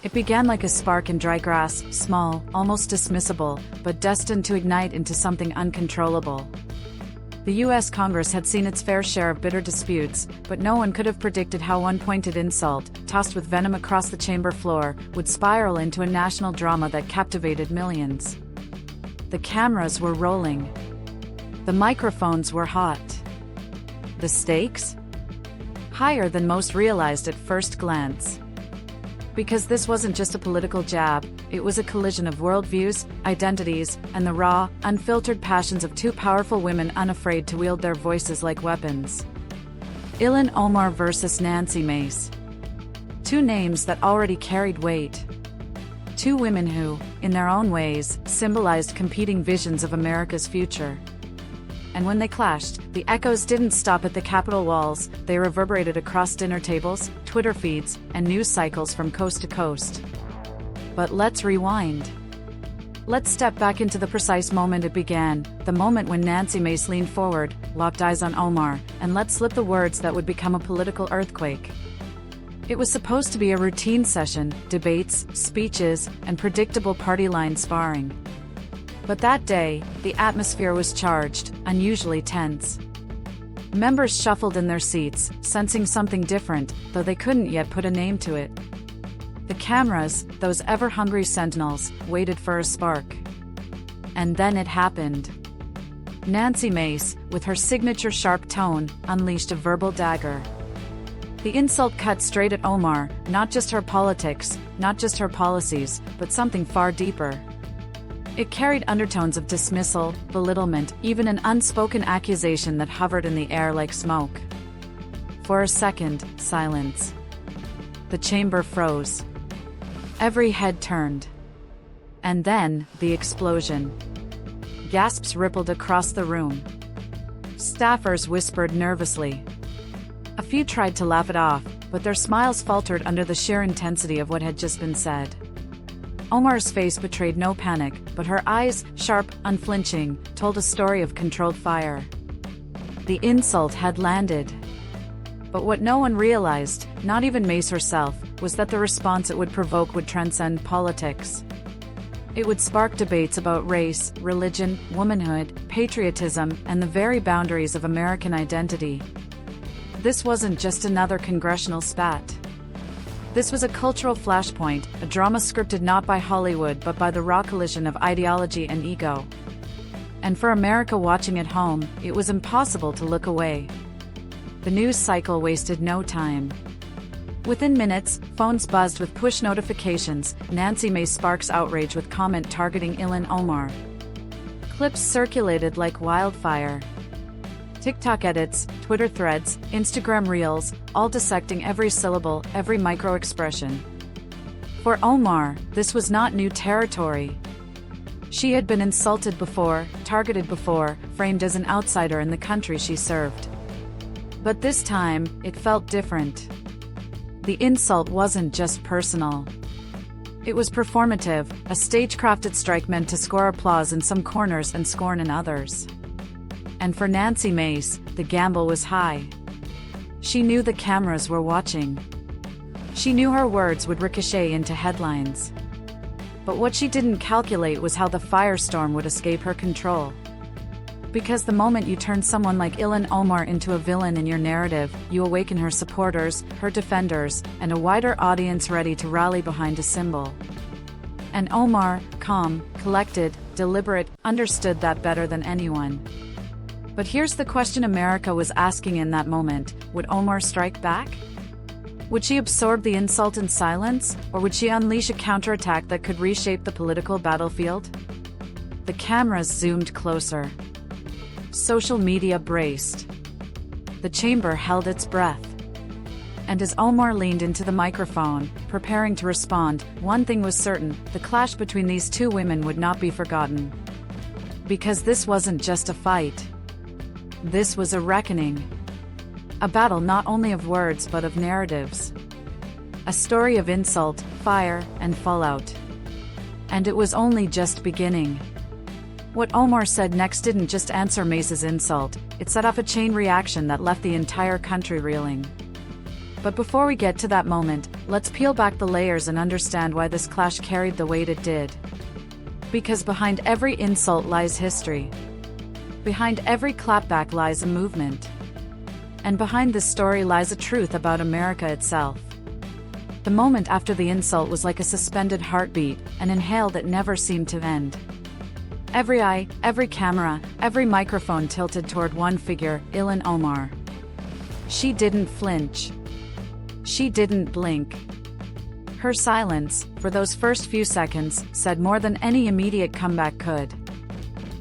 It began like a spark in dry grass, small, almost dismissible, but destined to ignite into something uncontrollable. The U.S. Congress had seen its fair share of bitter disputes, but no one could have predicted how one pointed insult, tossed with venom across the chamber floor, would spiral into a national drama that captivated millions. The cameras were rolling. The microphones were hot. The stakes? Higher than most realized at first glance. Because this wasn't just a political jab, it was a collision of worldviews, identities, and the raw, unfiltered passions of two powerful women unafraid to wield their voices like weapons. Ilhan Omar versus Nancy Mace. Two names that already carried weight. Two women who, in their own ways, symbolized competing visions of America's future. And when they clashed, the echoes didn't stop at the Capitol walls, they reverberated across dinner tables, Twitter feeds, and news cycles from coast to coast. But let's rewind. Let's step back into the precise moment it began, the moment when Nancy Mace leaned forward, locked eyes on Omar, and let slip the words that would become a political earthquake. It was supposed to be a routine session, debates, speeches, and predictable party line sparring. But that day, the atmosphere was charged, unusually tense. Members shuffled in their seats, sensing something different, though they couldn't yet put a name to it. The cameras, those ever-hungry sentinels, waited for a spark. And then it happened. Nancy Mace, with her signature sharp tone, unleashed a verbal dagger. The insult cut straight at Omar, not just her politics, not just her policies, but something far deeper. It carried undertones of dismissal, belittlement, even an unspoken accusation that hovered in the air like smoke. For a second, silence. The chamber froze. Every head turned. And then, the explosion. Gasps rippled across the room. Staffers whispered nervously. A few tried to laugh it off, but their smiles faltered under the sheer intensity of what had just been said. Omar's face betrayed no panic, but her eyes, sharp, unflinching, told a story of controlled fire. The insult had landed. But what no one realized, not even Mace herself, was that the response it would provoke would transcend politics. It would spark debates about race, religion, womanhood, patriotism, and the very boundaries of American identity. This wasn't just another congressional spat. This was a cultural flashpoint, a drama scripted not by Hollywood but by the raw collision of ideology and ego. And for America watching at home, it was impossible to look away. The news cycle wasted no time. Within minutes, phones buzzed with push notifications. Nancy Mace sparks outrage with comment targeting Ilhan Omar. Clips circulated like wildfire. TikTok edits, Twitter threads, Instagram reels, all dissecting every syllable, every micro-expression. For Omar, this was not new territory. She had been insulted before, targeted before, framed as an outsider in the country she served. But this time, it felt different. The insult wasn't just personal. It was performative, a stage-crafted strike meant to score applause in some corners and scorn in others. And for Nancy Mace, the gamble was high. She knew the cameras were watching. She knew her words would ricochet into headlines. But what she didn't calculate was how the firestorm would escape her control. Because the moment you turn someone like Ilhan Omar into a villain in your narrative, you awaken her supporters, her defenders, and a wider audience ready to rally behind a symbol. And Omar, calm, collected, deliberate, understood that better than anyone. But here's the question America was asking in that moment: would Omar strike back? Would she absorb the insult in silence, or would she unleash a counterattack that could reshape the political battlefield? The cameras zoomed closer. Social media braced. The chamber held its breath. And as Omar leaned into the microphone, preparing to respond, one thing was certain: the clash between these two women would not be forgotten. Because this wasn't just a fight. This was a reckoning. A battle not only of words but of narratives. A story of insult, fire, and fallout. And it was only just beginning. What Omar said next didn't just answer Mace's insult, it set off a chain reaction that left the entire country reeling. But before we get to that moment, let's peel back the layers and understand why this clash carried the weight it did. Because behind every insult lies history. Behind every clapback lies a movement. And behind this story lies a truth about America itself. The moment after the insult was like a suspended heartbeat, an inhale that never seemed to end. Every eye, every camera, every microphone tilted toward one figure, Ilhan Omar. She didn't flinch. She didn't blink. Her silence, for those first few seconds, said more than any immediate comeback could.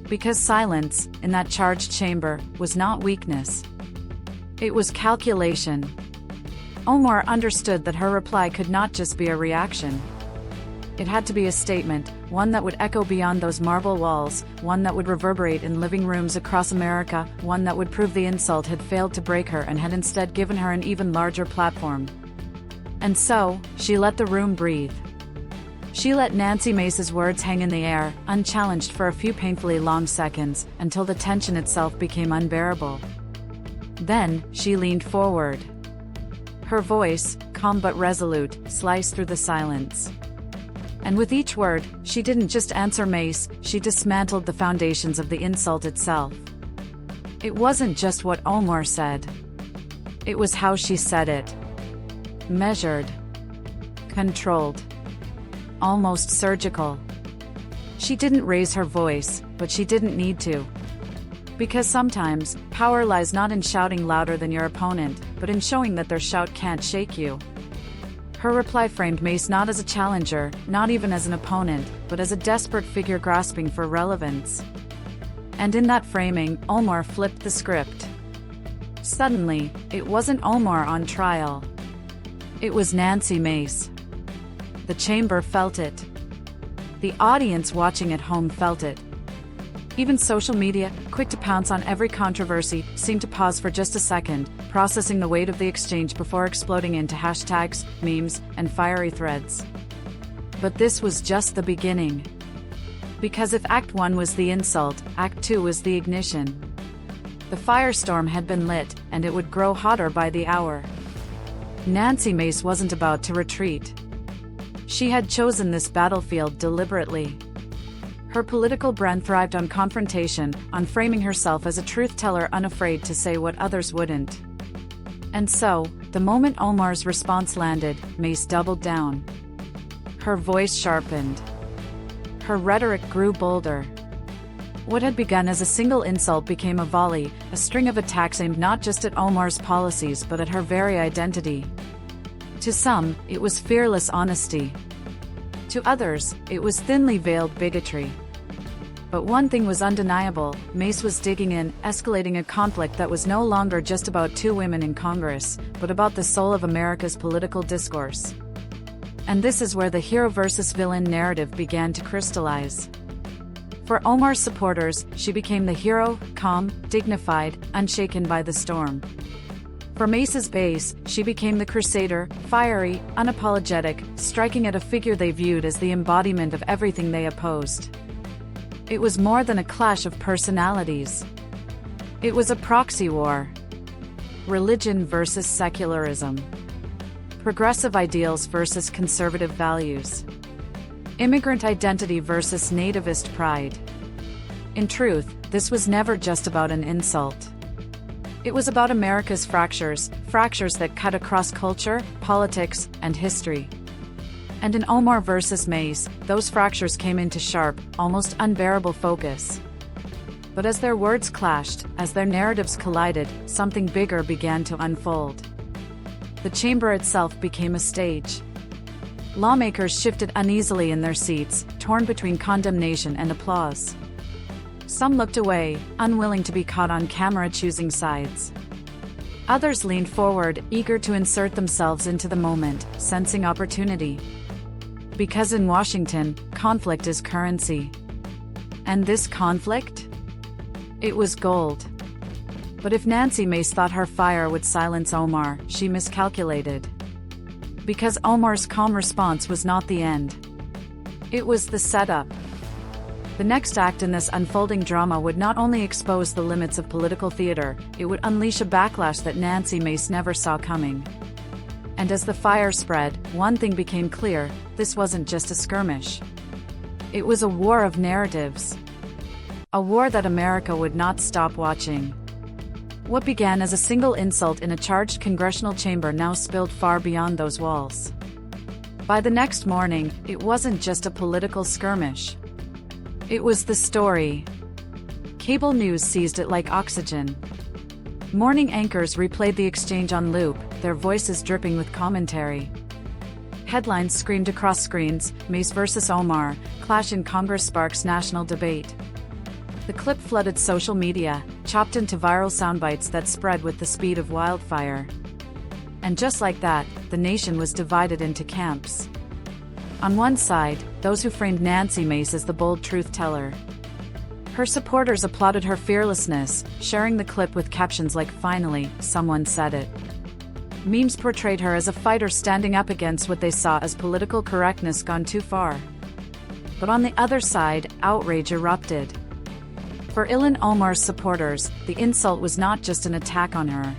Because silence, in that charged chamber, was not weakness. It was calculation. Omar understood that her reply could not just be a reaction. It had to be a statement, one that would echo beyond those marble walls, one that would reverberate in living rooms across America, one that would prove the insult had failed to break her and had instead given her an even larger platform. And so, she let the room breathe. She let Nancy Mace's words hang in the air, unchallenged for a few painfully long seconds, until the tension itself became unbearable. Then, she leaned forward. Her voice, calm but resolute, sliced through the silence. And with each word, she didn't just answer Mace, she dismantled the foundations of the insult itself. It wasn't just what Omar said. It was how she said it. Measured. Controlled. Almost surgical. She didn't raise her voice, but she didn't need to. Because sometimes, power lies not in shouting louder than your opponent, but in showing that their shout can't shake you. Her reply framed Mace not as a challenger, not even as an opponent, but as a desperate figure grasping for relevance. And in that framing, Omar flipped the script. Suddenly, it wasn't Omar on trial. It was Nancy Mace. The chamber felt it. The audience watching at home felt it. Even social media, quick to pounce on every controversy, seemed to pause for just a second, processing the weight of the exchange before exploding into hashtags, memes, and fiery threads. But this was just the beginning. Because if Act 1 was the insult, Act 2 was the ignition. The firestorm had been lit, and it would grow hotter by the hour. Nancy Mace wasn't about to retreat. She had chosen this battlefield deliberately. Her political brand thrived on confrontation, on framing herself as a truth-teller unafraid to say what others wouldn't. And so, the moment Omar's response landed, Mace doubled down. Her voice sharpened. Her rhetoric grew bolder. What had begun as a single insult became a volley, a string of attacks aimed not just at Omar's policies but at her very identity. To some, it was fearless honesty. To others, it was thinly veiled bigotry. But one thing was undeniable, Mace was digging in, escalating a conflict that was no longer just about two women in Congress, but about the soul of America's political discourse. And this is where the hero versus villain narrative began to crystallize. For Omar's supporters, she became the hero, calm, dignified, unshaken by the storm. For Mace's base, she became the crusader, fiery, unapologetic, striking at a figure they viewed as the embodiment of everything they opposed. It was more than a clash of personalities. It was a proxy war. Religion versus secularism. Progressive ideals versus conservative values. Immigrant identity versus nativist pride. In truth, this was never just about an insult. It was about America's fractures that cut across culture, politics, and history. And in Omar versus Mace, those fractures came into sharp, almost unbearable focus. But as their words clashed, as their narratives collided, something bigger began to unfold. The chamber itself became a stage. Lawmakers shifted uneasily in their seats, torn between condemnation and applause. Some looked away, unwilling to be caught on camera choosing sides. Others leaned forward, eager to insert themselves into the moment, sensing opportunity. Because in Washington, conflict is currency. And this conflict? It was gold. But if Nancy Mace thought her fire would silence Omar, she miscalculated. Because Omar's calm response was not the end. It was the setup. The next act in this unfolding drama would not only expose the limits of political theater, it would unleash a backlash that Nancy Mace never saw coming. And as the fire spread, one thing became clear: this wasn't just a skirmish. It was a war of narratives. A war that America would not stop watching. What began as a single insult in a charged congressional chamber now spilled far beyond those walls. By the next morning, it wasn't just a political skirmish. It was the story. Cable news seized it like oxygen. Morning anchors replayed the exchange on loop, their voices dripping with commentary. Headlines screamed across screens: Mace versus Omar, clash in Congress sparks national debate. The clip flooded social media, chopped into viral soundbites that spread with the speed of wildfire. And just like that, the nation was divided into camps. On one side, those who framed Nancy Mace as the bold truth teller. Her supporters applauded her fearlessness, sharing the clip with captions like "Finally, someone said it." Memes portrayed her as a fighter standing up against what they saw as political correctness gone too far. But on the other side, outrage erupted. For Ilhan Omar's supporters, the insult was not just an attack on her.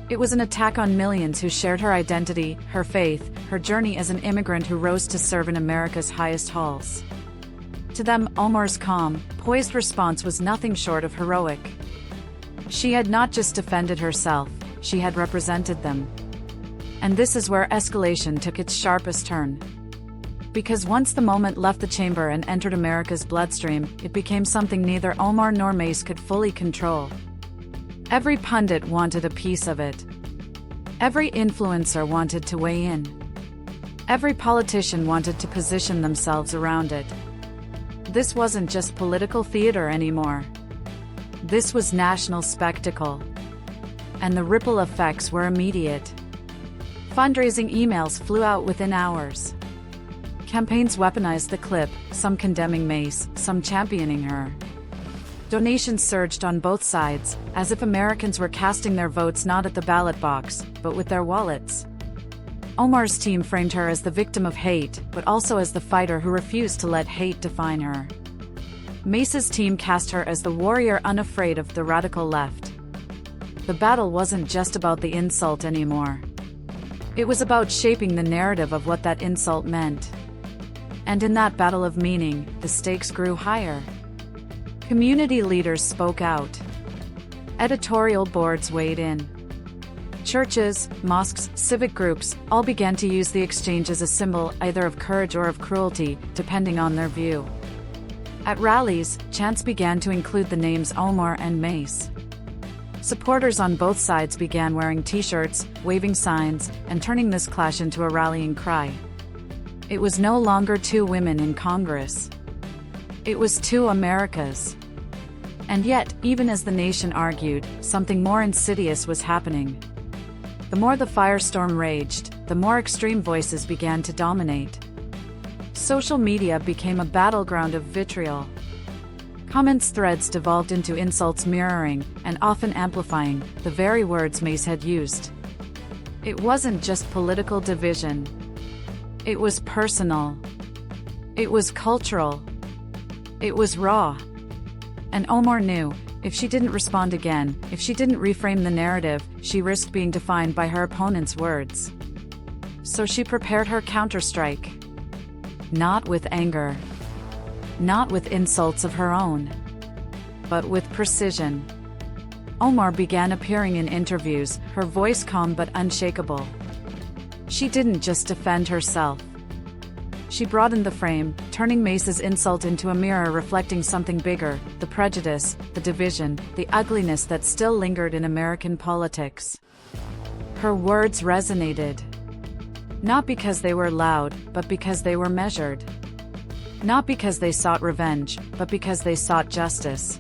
It was an attack on millions who shared her identity, her faith, her journey as an immigrant who rose to serve in America's highest halls. To them, Omar's calm, poised response was nothing short of heroic. She had not just defended herself, she had represented them. And this is where escalation took its sharpest turn. Because once the moment left the chamber and entered America's bloodstream, it became something neither Omar nor Mace could fully control. Every pundit wanted a piece of it. Every influencer wanted to weigh in. Every politician wanted to position themselves around it. This wasn't just political theater anymore. This was national spectacle. And the ripple effects were immediate. Fundraising emails flew out within hours. Campaigns weaponized the clip, some condemning Mace, some championing her. Donations surged on both sides, as if Americans were casting their votes not at the ballot box, but with their wallets. Omar's team framed her as the victim of hate, but also as the fighter who refused to let hate define her. Mace's team cast her as the warrior unafraid of the radical left. The battle wasn't just about the insult anymore. It was about shaping the narrative of what that insult meant. And in that battle of meaning, the stakes grew higher. Community leaders spoke out. Editorial boards weighed in. Churches, mosques, civic groups, all began to use the exchange as a symbol either of courage or of cruelty, depending on their view. At rallies, chants began to include the names Omar and Mace. Supporters on both sides began wearing t-shirts, waving signs, and turning this clash into a rallying cry. It was no longer two women in Congress. It was two Americas. And yet, even as the nation argued, something more insidious was happening. The more the firestorm raged, the more extreme voices began to dominate. Social media became a battleground of vitriol. Comments threads devolved into insults mirroring, and often amplifying, the very words Mace had used. It wasn't just political division. It was personal. It was cultural. It was raw. And Omar knew, if she didn't respond again, if she didn't reframe the narrative, she risked being defined by her opponent's words. So she prepared her counterstrike. Not with anger. Not with insults of her own. But with precision. Omar began appearing in interviews, her voice calm but unshakable. She didn't just defend herself. She broadened the frame, turning Mace's insult into a mirror reflecting something bigger: the prejudice, the division, the ugliness that still lingered in American politics. Her words resonated. Not because they were loud, but because they were measured. Not because they sought revenge, but because they sought justice.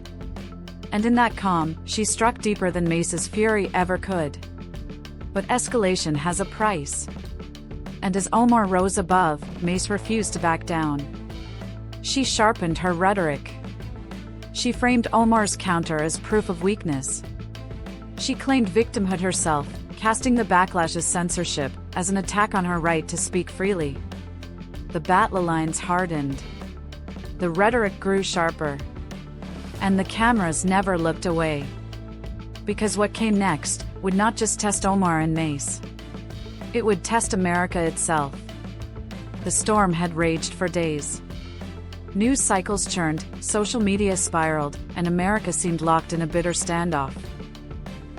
And in that calm, she struck deeper than Mace's fury ever could. But escalation has a price. And as Omar rose above, Mace refused to back down. She sharpened her rhetoric. She framed Omar's counter as proof of weakness. She claimed victimhood herself, casting the backlash as censorship, as an attack on her right to speak freely. The battle lines hardened. The rhetoric grew sharper. And the cameras never looked away. Because what came next would not just test Omar and Mace. It would test America itself. The storm had raged for days. News cycles churned, social media spiraled, and America seemed locked in a bitter standoff.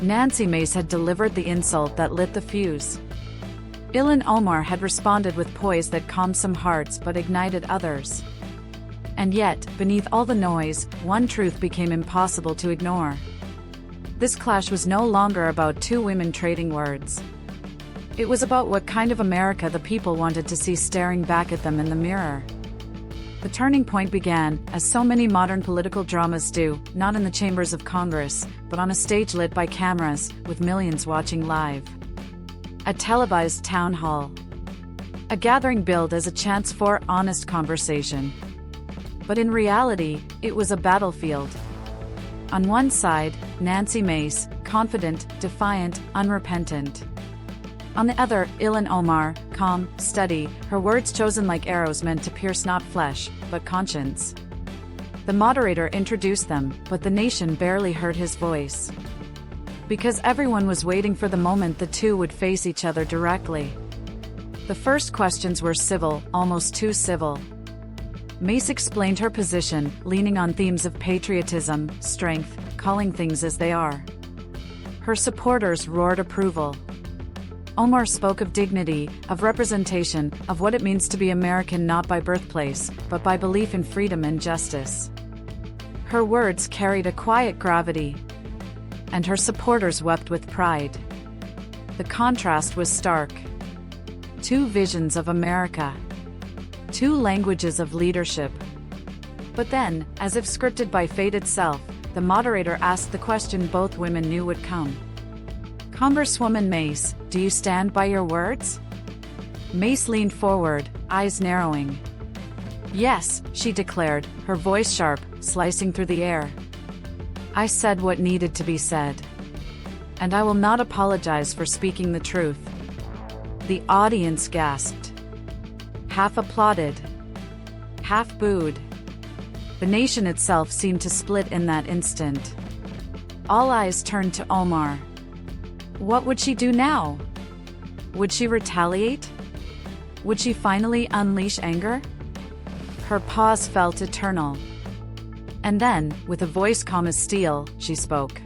Nancy Mace had delivered the insult that lit the fuse. Ilhan Omar had responded with poise that calmed some hearts but ignited others. And yet, beneath all the noise, one truth became impossible to ignore. This clash was no longer about two women trading words. It was about what kind of America the people wanted to see staring back at them in the mirror. The turning point began, as so many modern political dramas do, not in the chambers of Congress, but on a stage lit by cameras, with millions watching live. A televised town hall. A gathering billed as a chance for honest conversation. But in reality, it was a battlefield. On one side, Nancy Mace, confident, defiant, unrepentant. On the other, Ilhan Omar, calm, steady, her words chosen like arrows meant to pierce not flesh, but conscience. The moderator introduced them, but the nation barely heard his voice. Because everyone was waiting for the moment the two would face each other directly. The first questions were civil, almost too civil. Mace explained her position, leaning on themes of patriotism, strength, calling things as they are. Her supporters roared approval. Omar spoke of dignity, of representation, of what it means to be American not by birthplace, but by belief in freedom and justice. Her words carried a quiet gravity. And her supporters wept with pride. The contrast was stark. Two visions of America. Two languages of leadership. But then, as if scripted by fate itself, the moderator asked the question both women knew would come. Congresswoman Mace, do you stand by your words? Mace leaned forward, eyes narrowing. Yes, she declared, her voice sharp, slicing through the air. I said what needed to be said. And I will not apologize for speaking the truth. The audience gasped. Half applauded. Half booed. The nation itself seemed to split in that instant. All eyes turned to Omar. What would she do now? Would she retaliate? Would she finally unleash anger? Her pause felt eternal. And then, with a voice calm as steel, she spoke.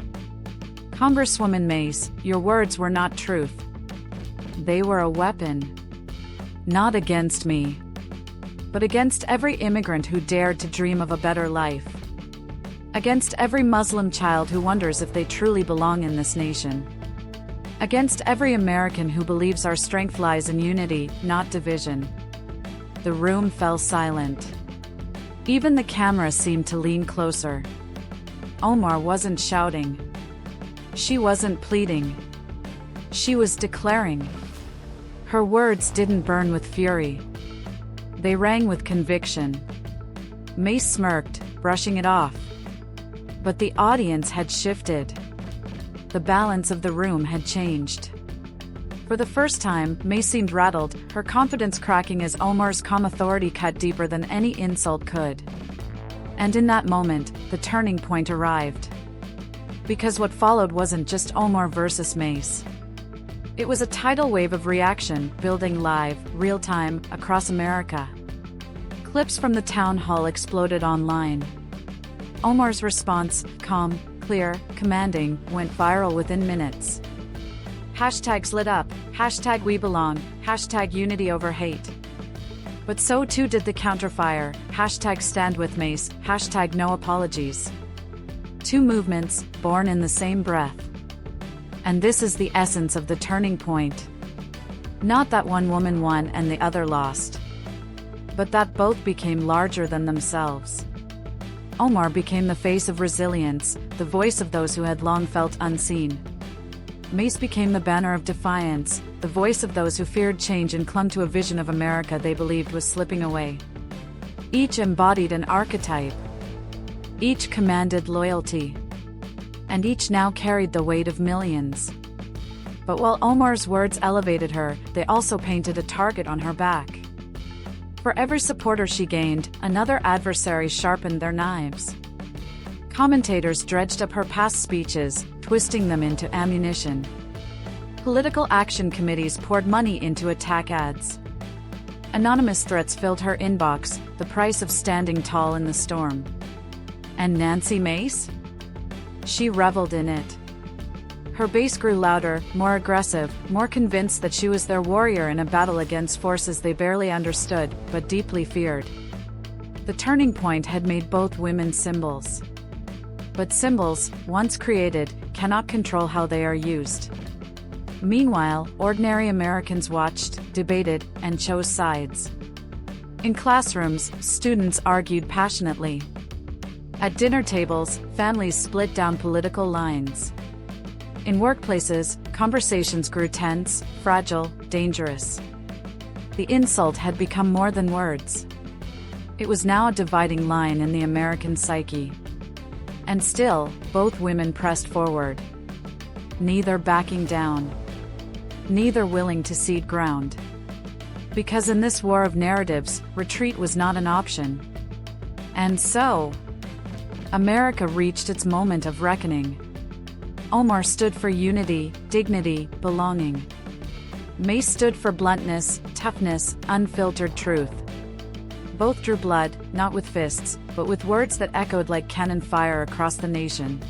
Congresswoman Mace, your words were not truth. They were a weapon. Not against me, but against every immigrant who dared to dream of a better life. Against every Muslim child who wonders if they truly belong in this nation. Against every American who believes our strength lies in unity, not division. The room fell silent. Even the camera seemed to lean closer. Omar wasn't shouting. She wasn't pleading. She was declaring. Her words didn't burn with fury. They rang with conviction. Mace smirked, brushing it off. But the audience had shifted. The balance of the room had changed. For the first time, Mace seemed rattled, her confidence cracking as Omar's calm authority cut deeper than any insult could. And in that moment, the turning point arrived. Because what followed wasn't just Omar versus Mace. It was a tidal wave of reaction, building live, real-time, across America. Clips from the town hall exploded online. Omar's response, calm, clear, commanding, went viral within minutes. Hashtags lit up, hashtag we belong, hashtag unity over hate. But so too did the counterfire, hashtag stand with Mace, hashtag no apologies. Two movements, born in the same breath. And this is the essence of the turning point. Not that one woman won and the other lost. But that both became larger than themselves. Omar became the face of resilience, the voice of those who had long felt unseen. Mace became the banner of defiance, the voice of those who feared change and clung to a vision of America they believed was slipping away. Each embodied an archetype. Each commanded loyalty. And each now carried the weight of millions. But while Omar's words elevated her, they also painted a target on her back. For every supporter she gained, another adversary sharpened their knives. Commentators dredged up her past speeches, twisting them into ammunition. Political action committees poured money into attack ads. Anonymous threats filled her inbox, the price of standing tall in the storm. And Nancy Mace? She reveled in it. Her base grew louder, more aggressive, more convinced that she was their warrior in a battle against forces they barely understood, but deeply feared. The turning point had made both women symbols. But symbols, once created, cannot control how they are used. Meanwhile, ordinary Americans watched, debated, and chose sides. In classrooms, students argued passionately. At dinner tables, families split down political lines. In workplaces, conversations grew tense, fragile, dangerous. The insult had become more than words. It was now a dividing line in the American psyche. And still, both women pressed forward. Neither backing down. Neither willing to cede ground. Because in this war of narratives, retreat was not an option. And so, America reached its moment of reckoning. Omar stood for unity, dignity, belonging. Mace stood for bluntness, toughness, unfiltered truth. Both drew blood, not with fists, but with words that echoed like cannon fire across the nation.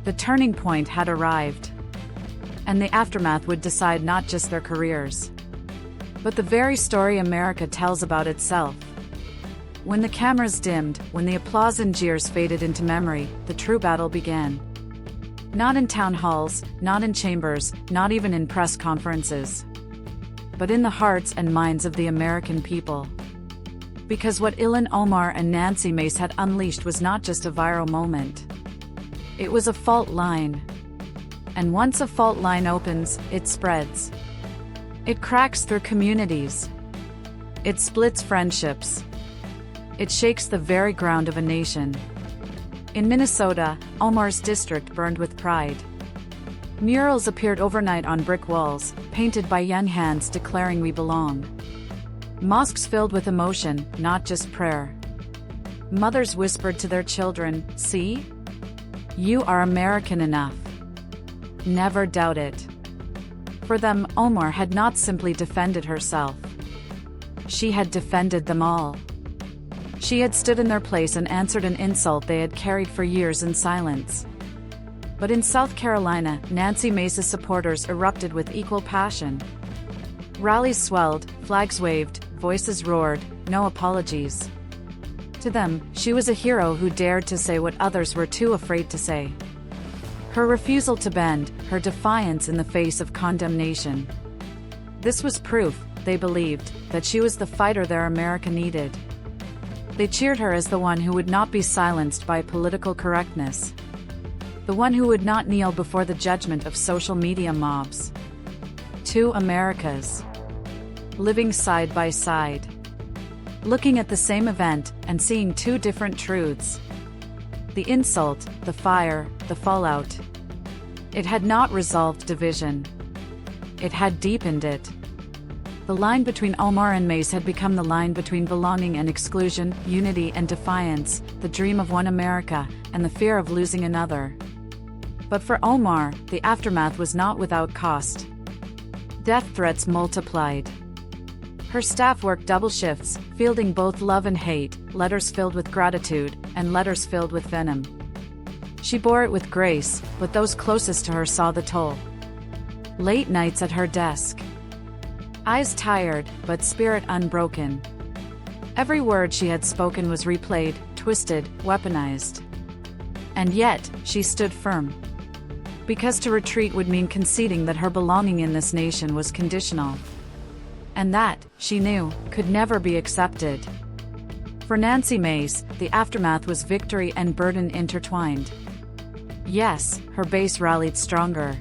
The turning point had arrived. And the aftermath would decide not just their careers, but the very story America tells about itself. When the cameras dimmed, when the applause and jeers faded into memory, the true battle began. Not in town halls, not in chambers, not even in press conferences, but in the hearts and minds of the American people. Because what Ilhan Omar and Nancy Mace had unleashed was not just a viral moment. It was a fault line. And once a fault line opens, it spreads. It cracks through communities. It splits friendships. It shakes the very ground of a nation. In Minnesota, Omar's district burned with pride. Murals appeared overnight on brick walls, painted by young hands declaring "We belong." Mosques filled with emotion, not just prayer. Mothers whispered to their children, "See? You are American enough. Never doubt it." For them, Omar had not simply defended herself. She had defended them all. She had stood in their place and answered an insult they had carried for years in silence. But in South Carolina, Nancy Mace's supporters erupted with equal passion. Rallies swelled, flags waved, voices roared, no apologies. To them, she was a hero who dared to say what others were too afraid to say. Her refusal to bend, her defiance in the face of condemnation. This was proof, they believed, that she was the fighter their America needed. They cheered her as the one who would not be silenced by political correctness. The one who would not kneel before the judgment of social media mobs. Two Americas. Living side by side. Looking at the same event and seeing two different truths. The insult, the fire, the fallout. It had not resolved division. It had deepened it. The line between Omar and Mace had become the line between belonging and exclusion, unity and defiance, the dream of one America, and the fear of losing another. But for Omar, the aftermath was not without cost. Death threats multiplied. Her staff worked double shifts, fielding both love and hate, letters filled with gratitude, and letters filled with venom. She bore it with grace, but those closest to her saw the toll. Late nights at her desk. Eyes tired, but spirit unbroken. Every word she had spoken was replayed, twisted, weaponized. And yet, she stood firm. Because to retreat would mean conceding that her belonging in this nation was conditional. And that, she knew, could never be accepted. For Nancy Mace, the aftermath was victory and burden intertwined. Yes, her base rallied stronger.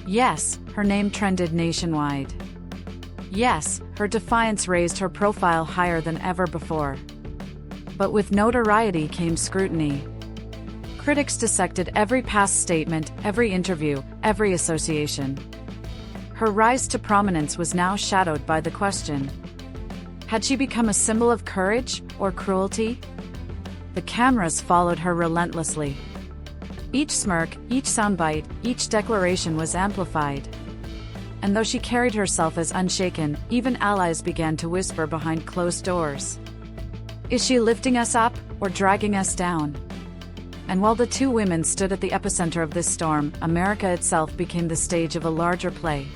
Yes, her name trended nationwide. Yes, her defiance raised her profile higher than ever before. But with notoriety came scrutiny. Critics dissected every past statement, every interview, every association. Her rise to prominence was now shadowed by the question: had she become a symbol of courage or cruelty? The cameras followed her relentlessly. Each smirk, each soundbite, each declaration was amplified. And though she carried herself as unshaken, even allies began to whisper behind closed doors. Is she lifting us up, or dragging us down? And while the two women stood at the epicenter of this storm, America itself became the stage of a larger play.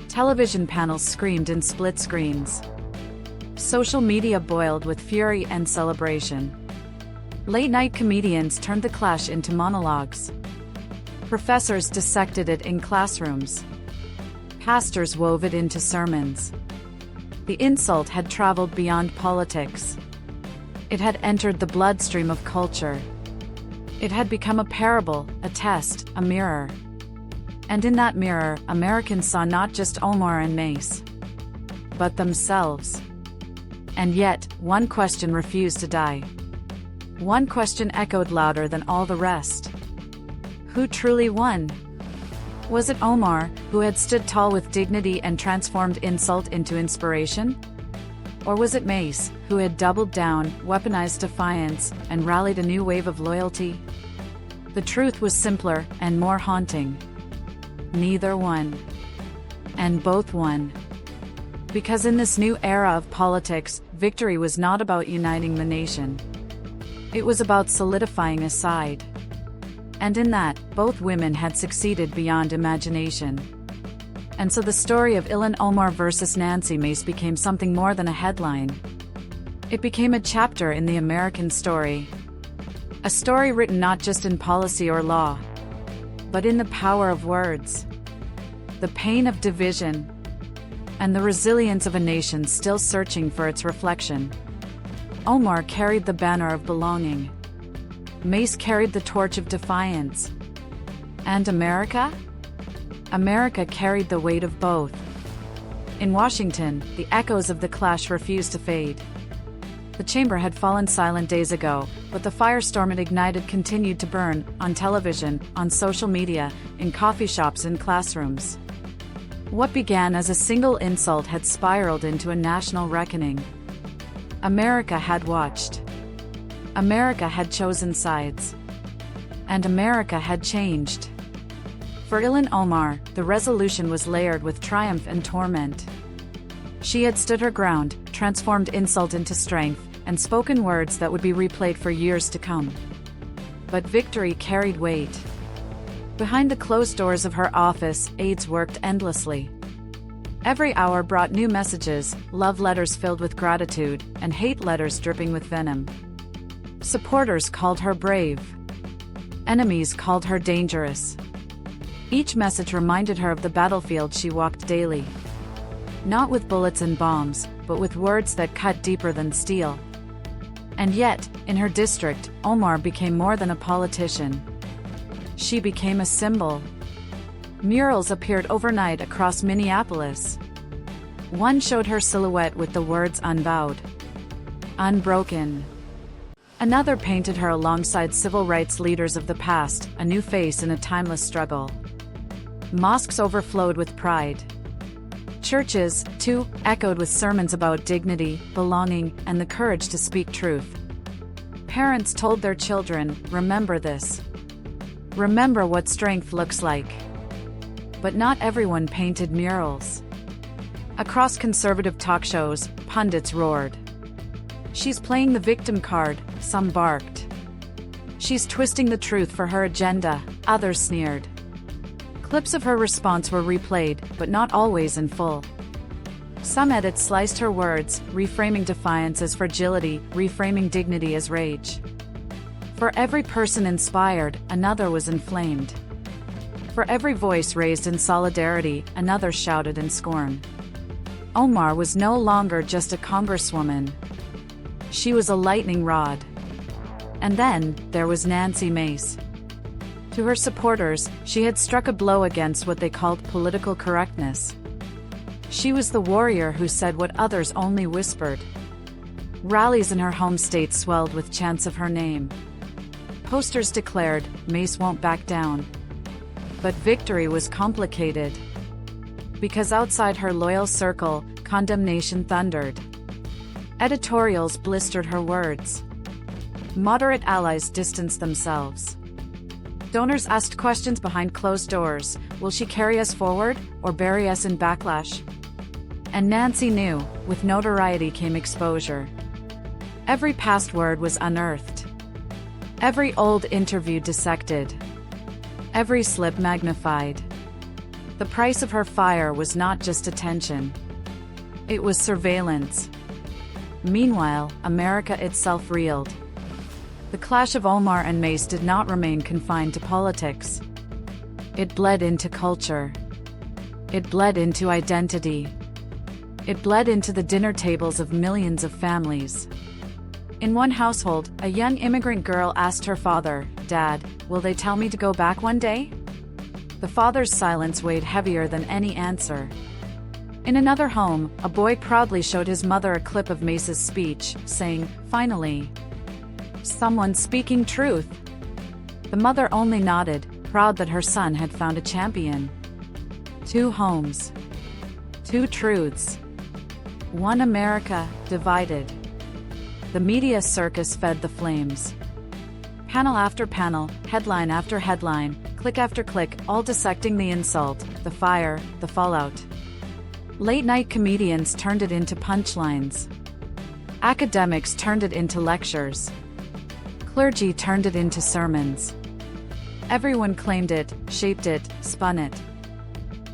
Television panels screamed in split screens. Social media boiled with fury and celebration. Late-night comedians turned the clash into monologues. Professors dissected it in classrooms. Pastors wove it into sermons. The insult had traveled beyond politics. It had entered the bloodstream of culture. It had become a parable, a test, a mirror. And in that mirror, Americans saw not just Omar and Mace, but themselves. And yet, one question refused to die. One question echoed louder than all the rest. Who truly won? Was it Omar, who had stood tall with dignity and transformed insult into inspiration? Or was it Mace, who had doubled down, weaponized defiance, and rallied a new wave of loyalty? The truth was simpler and more haunting. Neither won. And both won. Because in this new era of politics, victory was not about uniting the nation. It was about solidifying a side. And in that, both women had succeeded beyond imagination. And so the story of Ilhan Omar versus Nancy Mace became something more than a headline. It became a chapter in the American story. A story written not just in policy or law, but in the power of words, the pain of division, and the resilience of a nation still searching for its reflection. Omar carried the banner of belonging. Mace carried the torch of defiance. And America? America carried the weight of both. In Washington, the echoes of the clash refused to fade. The chamber had fallen silent days ago, but the firestorm it ignited continued to burn, on television, on social media, in coffee shops and classrooms. What began as a single insult had spiraled into a national reckoning. America had watched. America had chosen sides. And America had changed. For Ilhan Omar, the resolution was layered with triumph and torment. She had stood her ground, transformed insult into strength, and spoken words that would be replayed for years to come. But victory carried weight. Behind the closed doors of her office, aides worked endlessly. Every hour brought new messages, love letters filled with gratitude, and hate letters dripping with venom. Supporters called her brave. Enemies called her dangerous. Each message reminded her of the battlefield she walked daily. Not with bullets and bombs, but with words that cut deeper than steel. And yet, in her district, Omar became more than a politician. She became a symbol. Murals appeared overnight across Minneapolis. One showed her silhouette with the words "unbowed," "unbroken." Another painted her alongside civil rights leaders of the past, a new face in a timeless struggle. Mosques overflowed with pride. Churches, too, echoed with sermons about dignity, belonging, and the courage to speak truth. Parents told their children, "Remember this. Remember what strength looks like." But not everyone painted murals. Across conservative talk shows, pundits roared. "She's playing the victim card," some barked. "She's twisting the truth for her agenda," others sneered. Clips of her response were replayed, but not always in full. Some edits sliced her words, reframing defiance as fragility, reframing dignity as rage. For every person inspired, another was inflamed. For every voice raised in solidarity, another shouted in scorn. Omar was no longer just a congresswoman. She was a lightning rod. And then, there was Nancy Mace. To her supporters, she had struck a blow against what they called political correctness. She was the warrior who said what others only whispered. Rallies in her home state swelled with chants of her name. Posters declared, "Mace won't back down." But victory was complicated. Because outside her loyal circle, condemnation thundered. Editorials blistered her words. Moderate allies distanced themselves. Donors asked questions behind closed doors. Will she carry us forward, or bury us in backlash? And Nancy knew, with notoriety came exposure. Every past word was unearthed. Every old interview dissected. Every slip magnified. The price of her fire was not just attention. It was surveillance. Meanwhile, America itself reeled. The clash of Omar and Mace did not remain confined to politics. It bled into culture. It bled into identity. It bled into the dinner tables of millions of families. In one household, a young immigrant girl asked her father, "Dad, will they tell me to go back one day?" The father's silence weighed heavier than any answer. In another home, a boy proudly showed his mother a clip of Mace's speech, saying, "Finally, someone speaking truth." The mother only nodded, proud that her son had found a champion. Two homes. Two truths. One America, divided. The media circus fed the flames. Panel after panel, headline after headline, click after click, all dissecting the insult, the fire, the fallout. Late-night comedians turned it into punchlines. Academics turned it into lectures. Clergy turned it into sermons. Everyone claimed it, shaped it, spun it.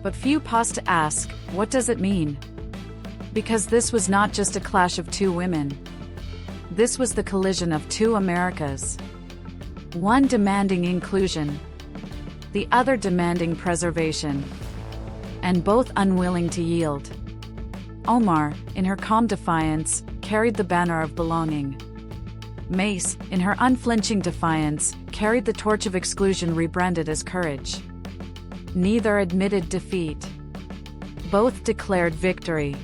But few paused to ask, what does it mean? Because this was not just a clash of two women. This was the collision of two Americas. One demanding inclusion. The other demanding preservation. And both unwilling to yield. Omar, in her calm defiance, carried the banner of belonging. Mace, in her unflinching defiance, carried the torch of exclusion rebranded as courage. Neither admitted defeat. Both declared victory.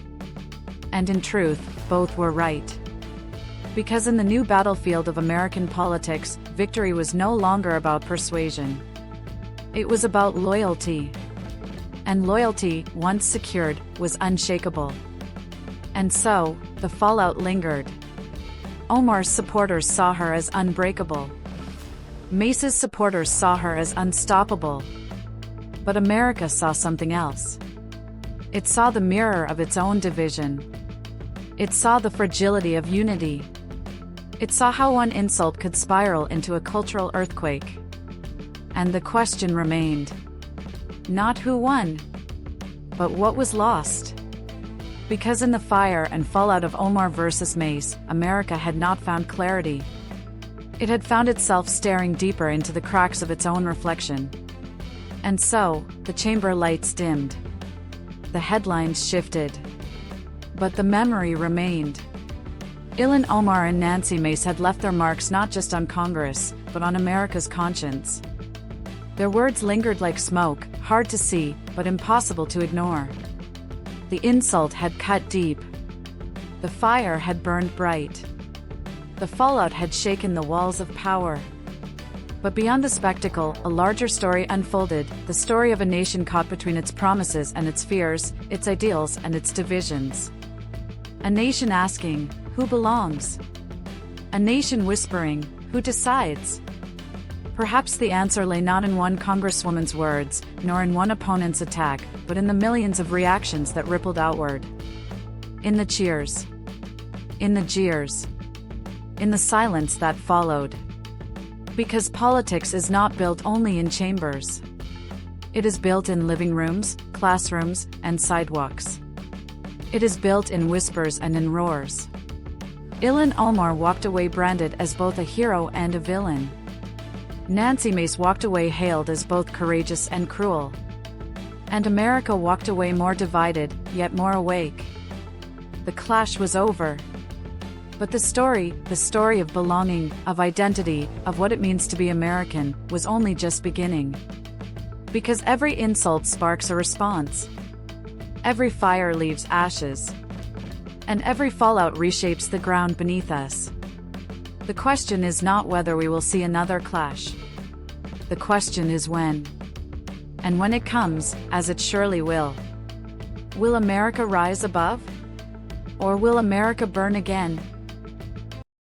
And in truth, both were right. Because in the new battlefield of American politics, victory was no longer about persuasion. It was about loyalty. And loyalty, once secured, was unshakable. And so, the fallout lingered. Omar's supporters saw her as unbreakable. Mace's supporters saw her as unstoppable. But America saw something else. It saw the mirror of its own division. It saw the fragility of unity. It saw how one insult could spiral into a cultural earthquake. And the question remained. Not who won, but what was lost. Because in the fire and fallout of Omar versus Mace, America had not found clarity. It had found itself staring deeper into the cracks of its own reflection. And so, the chamber lights dimmed. The headlines shifted. But the memory remained. Ilhan Omar and Nancy Mace had left their marks not just on Congress, but on America's conscience. Their words lingered like smoke, hard to see, but impossible to ignore. The insult had cut deep. The fire had burned bright. The fallout had shaken the walls of power. But beyond the spectacle, a larger story unfolded, the story of a nation caught between its promises and its fears, its ideals and its divisions. A nation asking, who belongs? A nation whispering, who decides? Perhaps the answer lay not in one congresswoman's words, nor in one opponent's attack, but in the millions of reactions that rippled outward. In the cheers. In the jeers. In the silence that followed. Because politics is not built only in chambers. It is built in living rooms, classrooms, and sidewalks. It is built in whispers and in roars. Ilhan Omar walked away branded as both a hero and a villain. Nancy Mace walked away hailed as both courageous and cruel. And America walked away more divided, yet more awake. The clash was over. But the story of belonging, of identity, of what it means to be American, was only just beginning. Because every insult sparks a response. Every fire leaves ashes. And every fallout reshapes the ground beneath us. The question is not whether we will see another clash. The question is when. And when it comes, as it surely will America rise above? Or will America burn again?